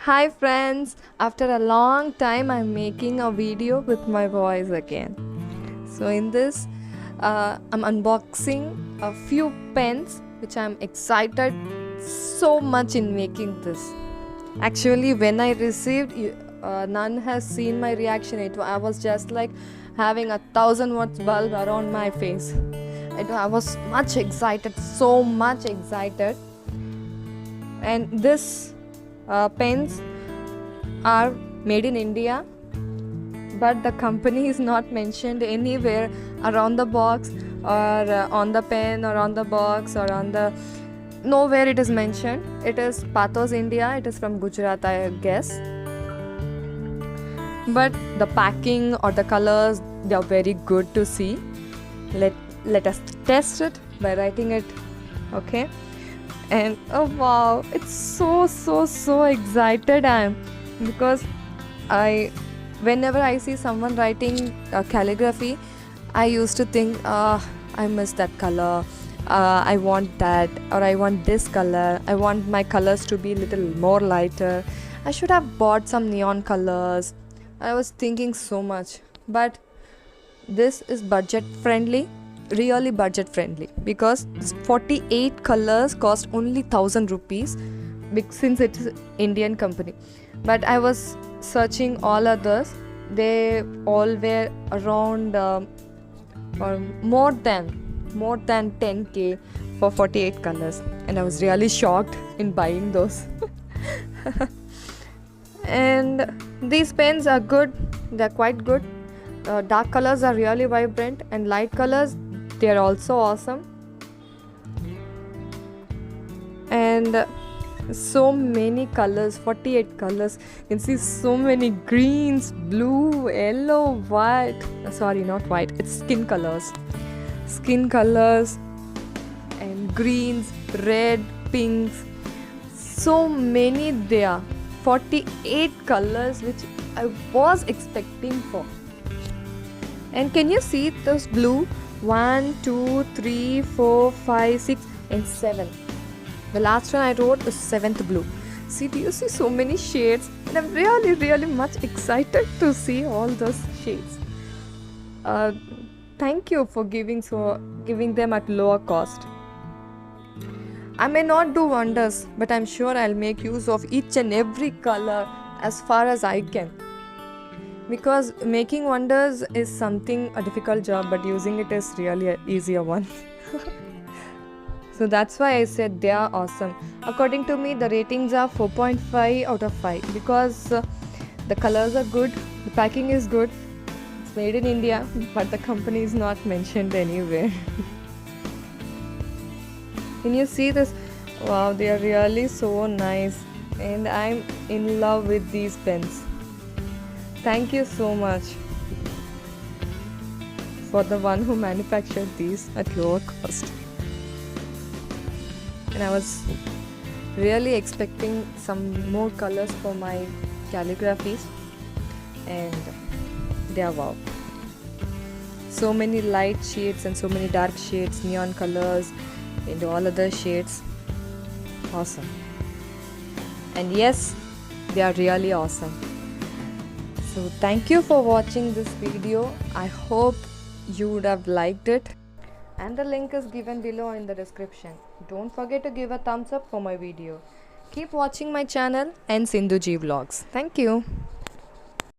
Hi friends, after a long time I'm making a video with my voice again. So in this I'm unboxing a few pens which I'm excited so much in making this. Actually when I received none has seen my reaction. I was just like having 1,000 watts bulb around my face. I was much excited, so much excited. And this pens are made in India, but the company is not mentioned anywhere around the box or on the pen or on the box or on the nowhere it is mentioned. It is Pathos India. It is from Gujarat, I guess. But the packing or the colors, they are very good to see. Let us test it by writing it. Okay. And oh wow, it's so excited I am, because whenever I see someone writing calligraphy, I used to think I miss that color, I want that, or I want this color, I want my colors to be little more lighter, I should have bought some neon colors. I was thinking so much, but this is budget friendly, really budget friendly, because 48 colors cost only 1,000 rupees since it is Indian company. But I was searching all others, they all were around or more than 10k for 48 colors, and I was really shocked in buying those. And these pens are good, they're quite good. Dark colors are really vibrant, and light colors, they are also awesome. And so many colors, 48 colors. You can see so many greens, blue, yellow, white. Sorry, not white, it's skin colors. Skin colors and greens, red, pinks. So many there. 48 colors, which I was expecting for. And can you see those blue? 1, 2, 3, 4, 5, 6 and 7. The last one I wrote is 7th blue. See, do you see so many shades? And I'm really much excited to see all those shades. Thank you for giving them at lower cost. I may not do wonders, but I'm sure I'll make use of each and every color as far as I can. Because making wonders is a difficult job, but using it is really an easier one. So that's why I said they are awesome. According to me, the ratings are 4.5 out of 5, because the colors are good, the packing is good, it's made in India, but the company is not mentioned anywhere. Can you see this? Wow, they are really so nice, and I'm in love with these pens. Thank you so much for the one who manufactured these at lower cost. And I was really expecting some more colors for my calligraphies, and they are wow. So many light shades and so many dark shades, neon colors and all other shades. Awesome. And yes, they are really awesome. So thank you for watching this video. I hope you would have liked it, and the link is given below in the description. Don't forget to give a thumbs up for my video. Keep watching my channel and Sindhu G Vlogs. Thank you.